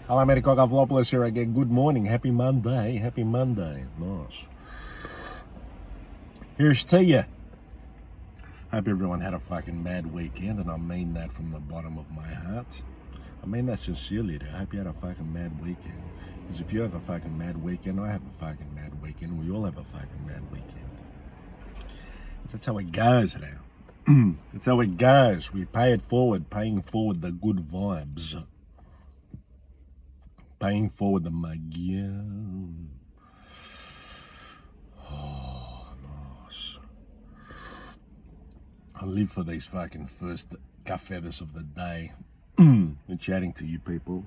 Hello, Manny Cockaflopoulos here again. Good morning. Happy Monday. Happy Monday. Nice. Here's to you. Hope everyone had a fucking mad weekend, and I mean that from the bottom of my heart. I mean that sincerely. I hope you had a fucking mad weekend. Because if you have a fucking mad weekend, I have a fucking mad weekend. We all have a fucking mad weekend. That's how it goes now. That's how it goes. We pay it forward, paying forward the good vibes. Paying forward the magia. Oh, nice. I live for these fucking first feathers of the day. And chatting to you people.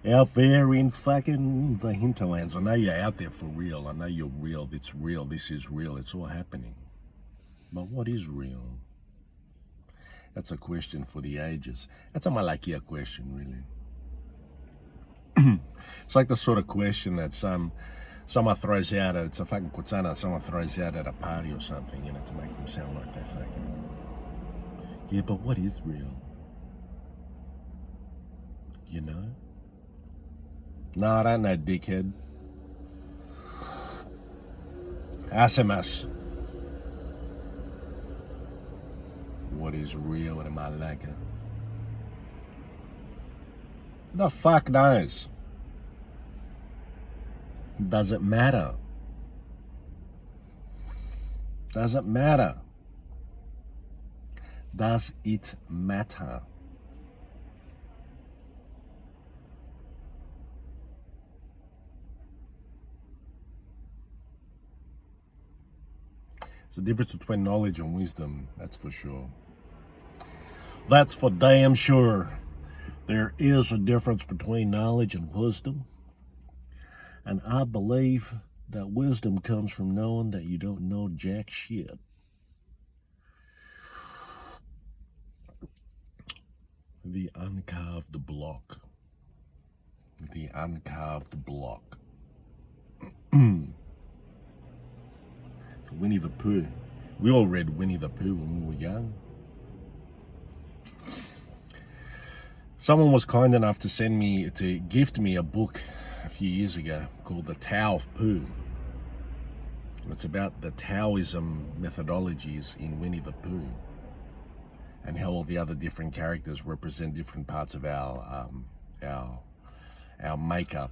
Out there in fucking the hinterlands. I know you're out there for real. I know you're real. It's real. This is real. It's all happening. But what is real? That's a question for the ages. That's a Malakia question, really. It's like the sort of question that someone throws out. It's a fucking kutsana someone throws out at a party or something, you know, to make them sound like they're fucking. Yeah, but what is real? You know? No, I don't know, dickhead. SMS. What is real in Malacca? The fuck knows? Does it matter? Does it matter? Does it matter? There's a difference between knowledge and wisdom, that's for sure. That's for damn sure. There is a difference between knowledge and wisdom. And I believe that wisdom comes from knowing that you don't know jack shit. The uncarved block. The uncarved block. Winnie the Pooh. We all read Winnie the Pooh when we were young. Someone was kind enough to gift me a book a few years ago called The Tao of Pooh. And it's about the Taoism methodologies in Winnie the Pooh and how all the other different characters represent different parts of our makeup.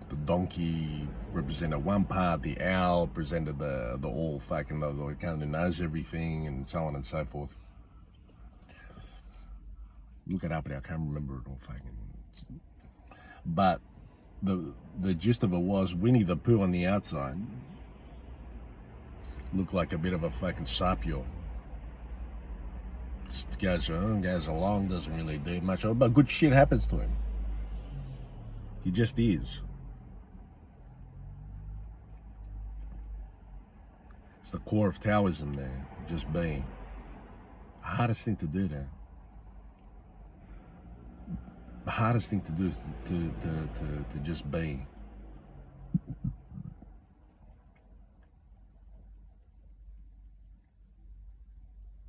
The donkey represented one part, the owl presented the all fucking, the kind of knows everything, and so on and so forth. Look it up, I can't remember it all fucking. But the gist of it was Winnie the Pooh on the outside looked like a bit of a fucking sapio. Just goes along, doesn't really do much, but good shit happens to him. He just is. It's the core of Taoism there, just being. Hardest thing to do there. The hardest thing to do is to just be.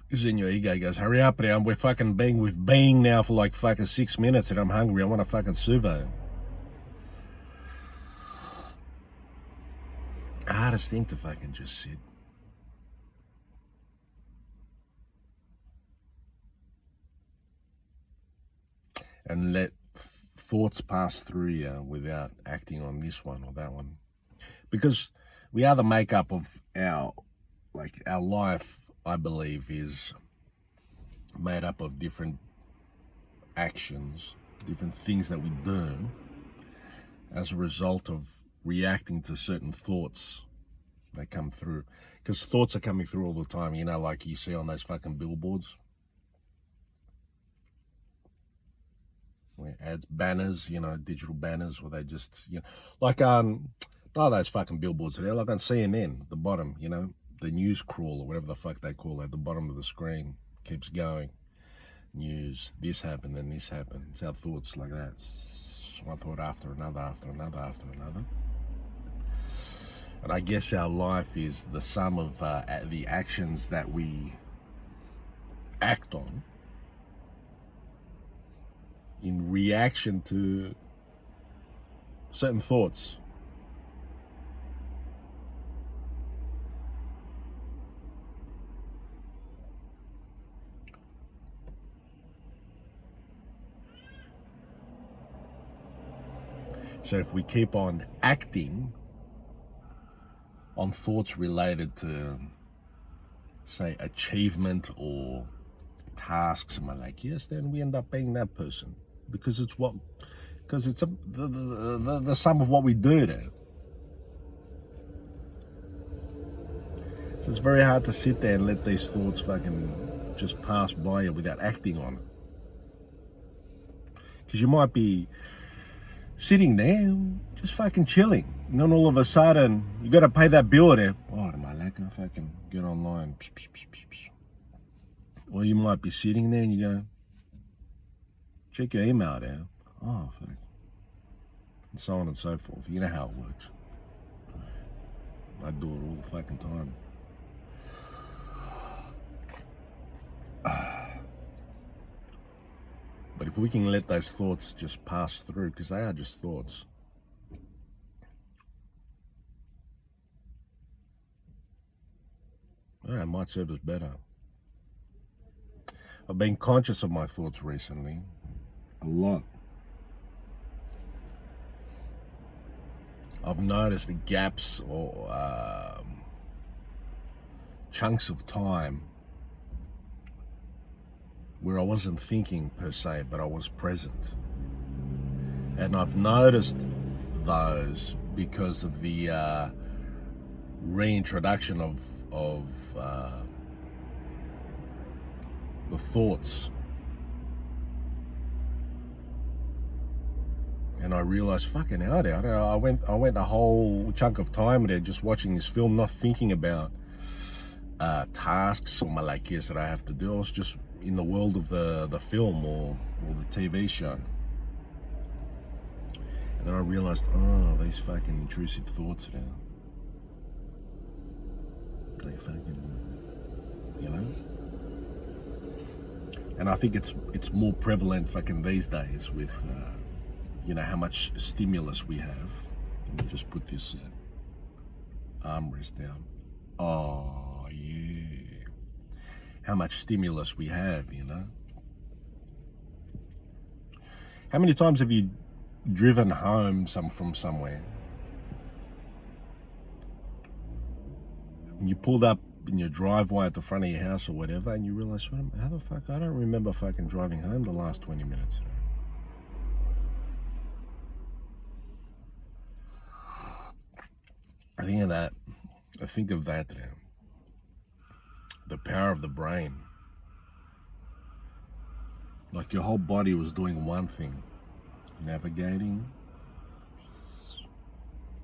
Because then your ego goes, hurry up now, we're fucking being, we've been now for like fucking 6 minutes and I'm hungry, I want a fucking suvo. Hardest thing to fucking just sit. And let thoughts pass through you without acting on this one or that one. Because we are the makeup of our life, I believe, is made up of different actions, different things that we do as a result of reacting to certain thoughts that come through. Because thoughts are coming through all the time, you know, like you see on those fucking billboards. Where ads, banners, you know, digital banners where they just, you know, like those fucking billboards there, like on CNN, the bottom, you know, the news crawl or whatever the fuck they call it, the bottom of the screen keeps going. News, this happened and this happened. It's our thoughts like that. One thought after another, after another, after another. And I guess our life is the sum of the actions that we act on in reaction to certain thoughts. So if we keep on acting on thoughts related to, say, achievement or tasks and like, yes, then we end up being that person because it's the sum of what we do there. So it's very hard to sit there and let these thoughts fucking just pass by you without acting on it. Because you might be sitting there just fucking chilling, and then all of a sudden you got to pay that bill there. Oh, my lack of fucking get online. Or you might be sitting there and you go, check your email there. Oh, fuck. And so on and so forth. You know how it works. I do it all the fucking time. But if we can let those thoughts just pass through, because they are just thoughts. It might serve us better. I've been conscious of my thoughts recently, a lot. I've noticed the gaps or chunks of time where I wasn't thinking per se, but I was present. And I've noticed those because of the reintroduction of the thoughts. And I realized, fucking hell, I went a whole chunk of time there just watching this film, not thinking about tasks or malakias that I have to do. I was just in the world of the film or the TV show. And then I realized, oh, these fucking intrusive thoughts now. They fucking, you know? And I think it's more prevalent fucking these days with, you know, how much stimulus we have. Let me just put this armrest down. Oh, yeah. How much stimulus we have, you know? How many times have you driven home from somewhere and you pulled up in your driveway at the front of your house or whatever and you realize, how the fuck, I don't remember fucking driving home the last 20 minutes. I think of that now. The power of the brain. Like your whole body was doing one thing. Navigating,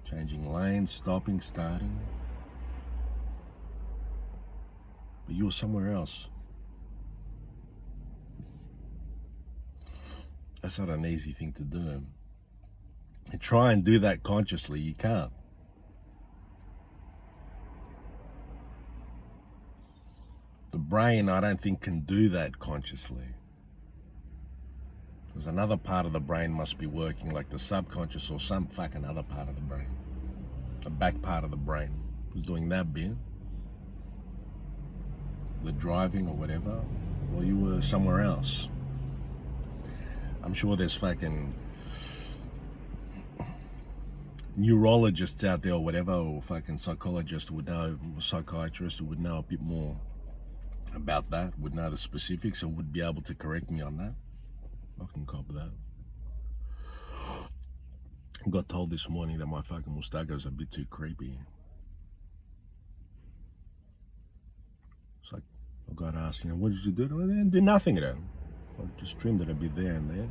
changing lanes, stopping, starting. But you were somewhere else. That's not an easy thing to do. And try and do that consciously, you can't. The brain, I don't think, can do that consciously. Because another part of the brain must be working, like the subconscious or some fucking other part of the brain. The back part of the brain was doing that bit. The driving or whatever, or you were somewhere else. I'm sure there's fucking neurologists out there or whatever, or fucking psychologists would know, psychiatrists who would know a bit more about that, would know the specifics and would be able to correct me on that. I can cop that. I got told this morning that my fucking mustacho's a bit too creepy. It's like, I got asked, you know, what did you do? I didn't do nothing at all. I just trimmed it a bit there and there.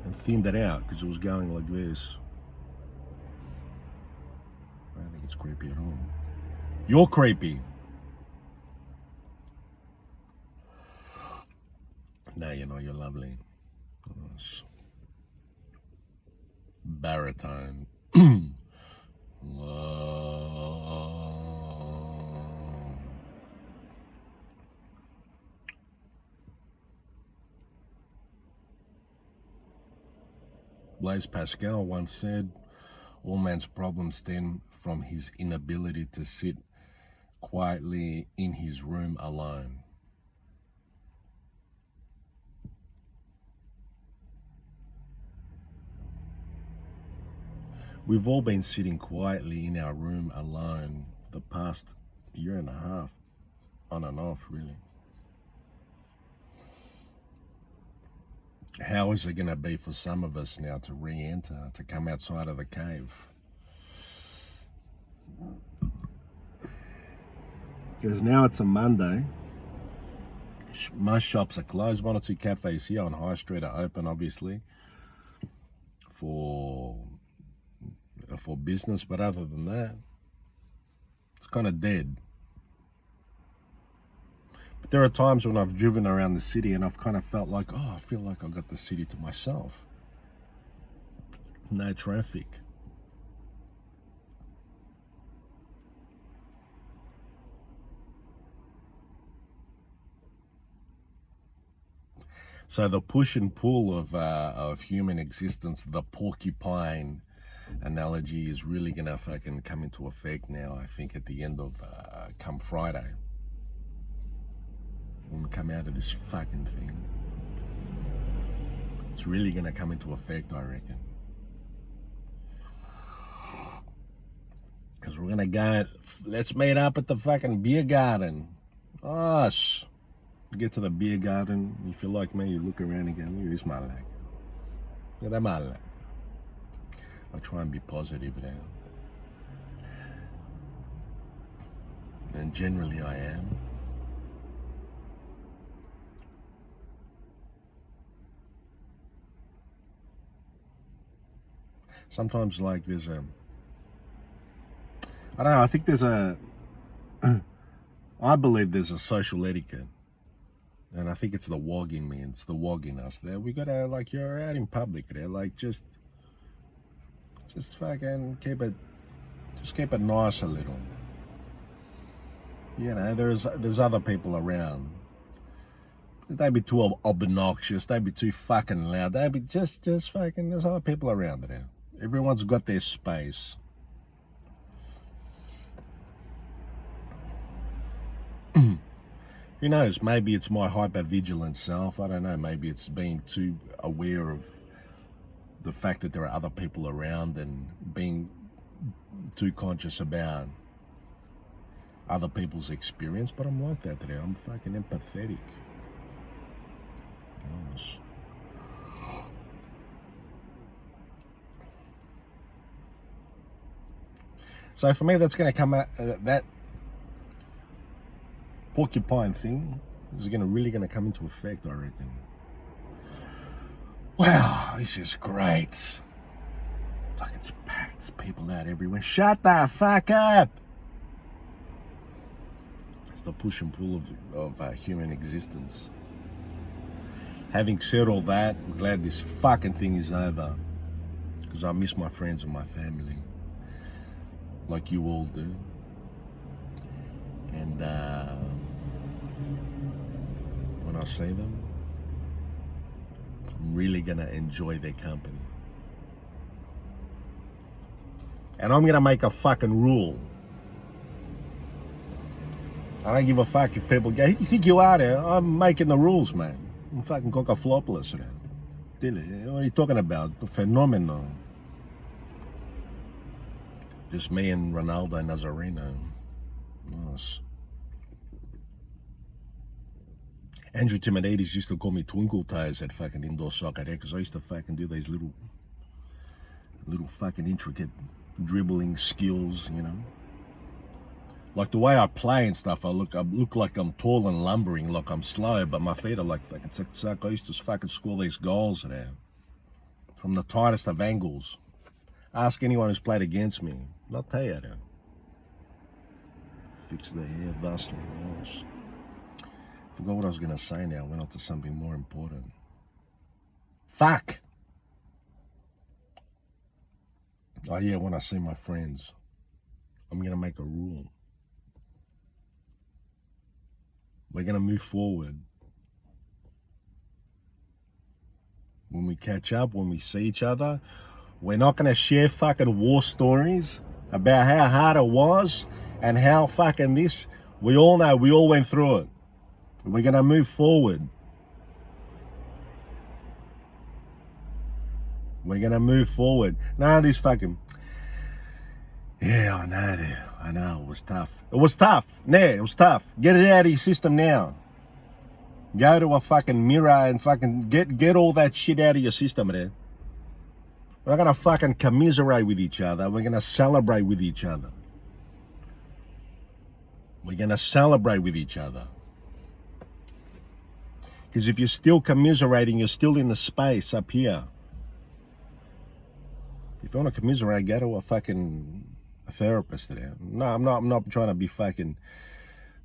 And thinned it out because it was going like this. I don't think it's creepy at all. You're creepy. No, you know, you're lovely. Nice. Baritone. Blaise Pascal once said, all man's problems stem from his inability to sit quietly in his room alone. We've all been sitting quietly in our room alone the past year and a half, on and off, really. How is it going to be for some of us now to re-enter, to come outside of the cave? Because now it's a Monday. Most shops are closed. One or two cafes here on High Street are open, obviously, for business. But other than that, it's kind of dead. But there are times when I've driven around the city and I've kind of felt like, oh, I feel like I got the city to myself. No traffic. So the push and pull of human existence, the porcupine analogy, is really gonna fucking come into effect now. I think at the end of come Friday, when we come out of this fucking thing, it's really gonna come into effect, I reckon. Because we're gonna go, let's meet up at the fucking beer garden. Us. You get to the beer garden, if you're like me, you look around and go, look at this malak. Look at that malak. I try and be positive now. And generally I am. Sometimes like there's I don't know, I think there's I believe there's a social etiquette. And I think it's the wog in me, it's the wog in us there. We gotta, like, you're out in public there, like, just fucking keep it nice a little. You know, there's other people around. They'd be too obnoxious, they'd be too fucking loud, they'd be just fucking, there's other people around there. Everyone's got their space. Who knows, maybe it's my hyper-vigilant self, I don't know, maybe it's being too aware of the fact that there are other people around and being too conscious about other people's experience, but I'm like that today, I'm fucking empathetic. Gosh. So for me, that's going to come out, that porcupine thing is really going to come into effect, I reckon. Wow, this is great. Like, it's packed, there's people out everywhere. Shut the fuck up! It's the push and pull of human existence. Having said all that, I'm glad this fucking thing is over, because I miss my friends and my family, like you all do. And when I see them, I'm really gonna enjoy their company. And I'm gonna make a fucking rule. I don't give a fuck if people go, who do you think you are there? I'm making the rules, man. I'm fucking Cockaflopoulos there. What are you talking about? The phenomenon. Just me and Ronaldo Nazareno. Nice. Andrew Timotidis used to call me Twinkle Toes at fucking indoor soccer there, because I used to fucking do these little fucking intricate dribbling skills, you know. Like the way I play and stuff, I look like I'm tall and lumbering, like I'm slow, but my feet are like fucking tick-tock. I used to fucking score these goals there from the tightest of angles. Ask anyone who's played against me. They'll tell you that. Fix their hair thusly. Nice. Forgot what I was going to say now. Went on to something more important. Fuck! Oh yeah, when I see my friends, I'm going to make a rule. We're going to move forward when we catch up, when we see each other. We're not going to share fucking war stories about how hard it was and how fucking this. We all know, we all went through it. We're going to move forward. We're going to move forward. None of this fucking... Yeah, I know, dude. I know, it was tough. It was tough. Nah, it was tough. Get it out of your system now. Go to a fucking mirror and fucking get all that shit out of your system, man. We're not gonna fucking commiserate with each other. We're gonna celebrate with each other. We're gonna celebrate with each other. Because if you're still commiserating, you're still in the space up here. If you want to commiserate, go to a therapist today. No, I'm not trying to be fucking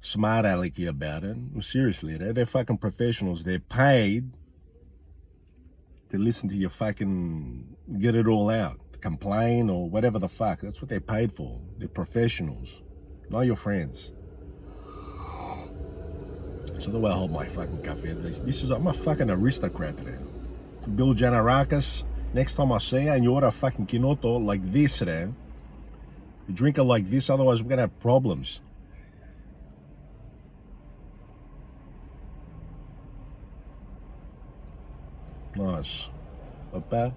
smart alecky about it. Seriously, they're fucking professionals. They're paid to listen to your fucking get it all out, complain or whatever the fuck. That's what they're paid for. They're professionals, not your friends. So the way I hold my fucking cafe, I'm a fucking aristocrat today. Bill Janarakis, next time I see you and you order a fucking kinoto like this today, you drink it like this, otherwise we're gonna have problems. Nice. Not bad.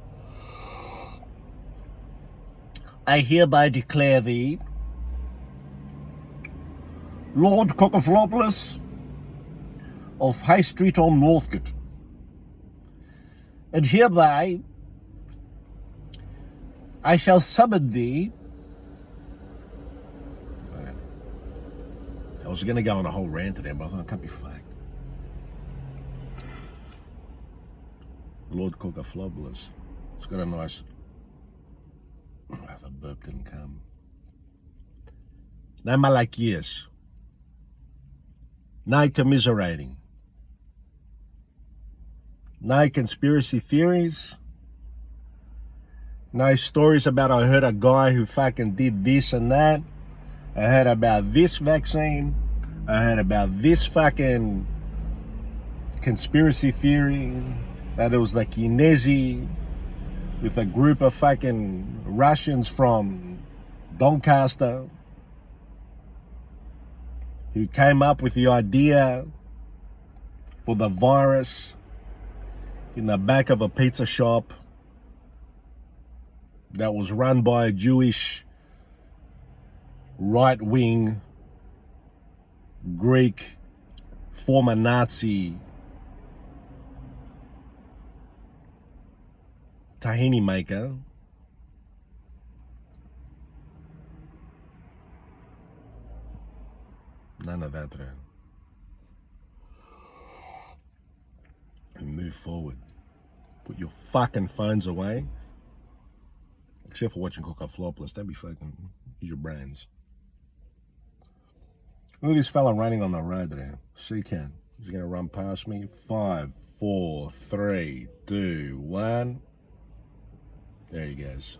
I hereby declare thee Lord Cockaflopoulos of High Street on Northcote. And hereby I shall summon thee. I was going to go on a whole rant today, but I thought it can't be fucked. Lord Cockaflopoulos. It's got a nice... the burp didn't come. No malachias. No commiserating. No conspiracy theories. No stories about I heard a guy who fucking did this and that. I heard about this vaccine. I heard about this fucking conspiracy theory that it was the Kinesi with a group of fucking Russians from Doncaster who came up with the idea for the virus in the back of a pizza shop that was run by a Jewish right-wing Greek former Nazi tahini maker. None of that there. And move forward. Put your fucking phones away. Except for watching Cockaflopoulos. That'd be fucking... use your brains. Look at this fella running on the road there. See, can. He's going to run past me. 5, 4, 3, 2, 1. There he goes.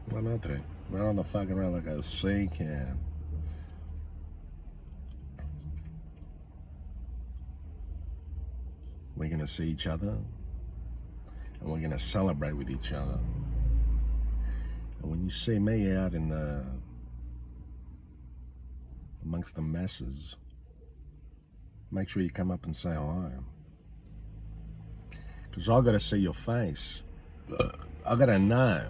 Why not there? Run on the fucking road like a sea can. We're going to see each other. And we're going to celebrate with each other. And when you see me out in the... amongst the masses, make sure you come up and say hi. Because I got to see your face. I got to know.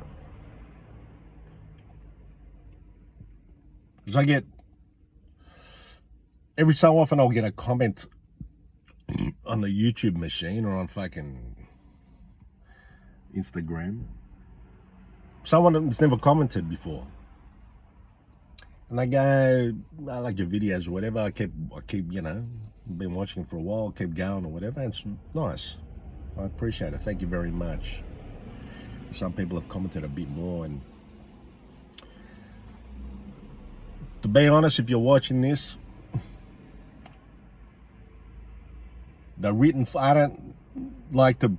Because I get... every so often I'll get a comment on the YouTube machine or on fucking Instagram. Someone that's never commented before. And they go, I like your videos or whatever. I keep, you know, been watching for a while, keep going or whatever. It's nice. I appreciate it. Thank you very much. Some people have commented a bit more. And to be honest, if you're watching this, the written, I don't like to,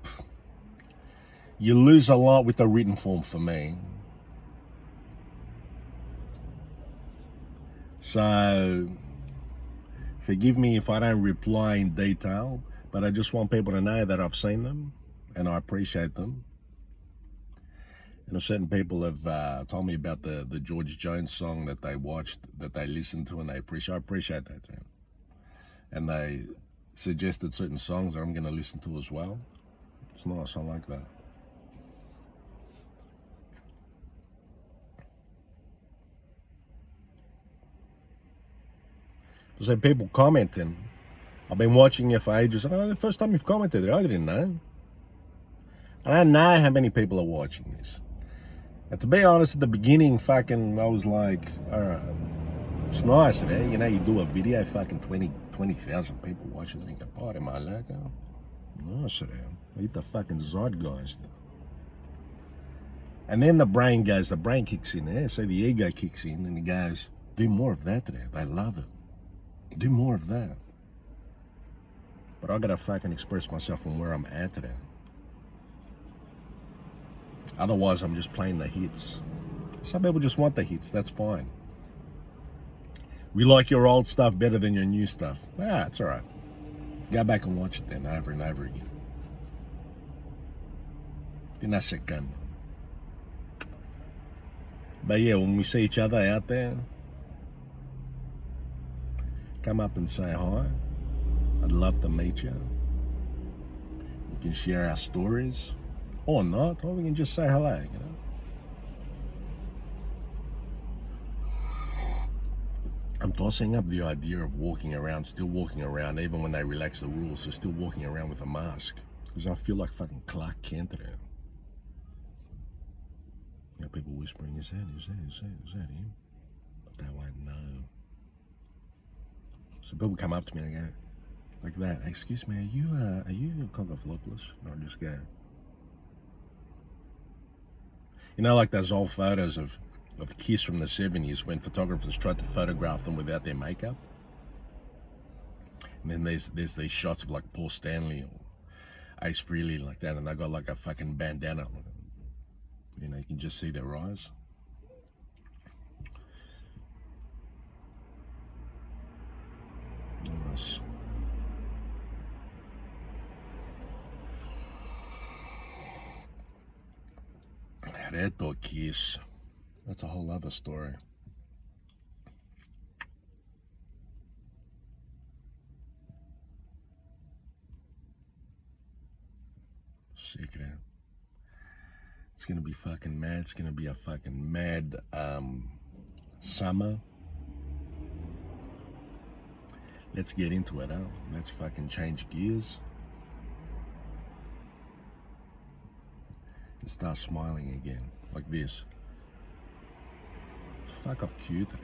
you lose a lot with the written form for me. So, forgive me if I don't reply in detail, But I just want people to know that I've seen them and I appreciate them. And certain people have told me about the George Jones song that they watched, that they listened to, and they appreciate. I appreciate that, man. And they suggested certain songs that I'm going to listen to as well. It's nice. I like that. So people commenting. I've been watching you for ages. Oh, the first time you've commented, I didn't know. I don't know how many people are watching this. And to be honest, at the beginning, I was like, all right, it's nice, eh? You know, you do a video, 20,000 people watch it, and you go, party, my leg. Nice, eh? Eat the zeitgeist. And then the brain kicks in there, so the ego kicks in, and he goes, do more of that today. They love it. Do more of that. But I gotta express myself from where I'm at today. Otherwise, I'm just playing the hits. Some people just want the hits, that's fine. We like your old stuff better than your new stuff. It's all right. Go back and watch it then, over and over again. But yeah, when we see each other out there, come up and say hi. I'd love to meet you. We can share our stories, or not, or we can just say hello, you know. I'm tossing up the idea of still walking around, even when they relax the rules, so still walking around with a mask. Because I feel like Clark Kent today. You know, people whispering, is that him? But they won't know. So people come up to me and go, like that, excuse me, are you Cockaflopoulos? And I'll just go. You know, like those old photos of Kiss from the 70s when photographers tried to photograph them without their makeup? And then there's these shots of like Paul Stanley or Ace Frehley like that, and they got like a bandana. You know, you can just see their eyes. Nice. Reto Kiss. That's a whole other story. Sick, man. It's gonna be mad. It's gonna be a mad summer. Let's get into it, huh? Let's change gears. And start smiling again, like this. Up cute, man.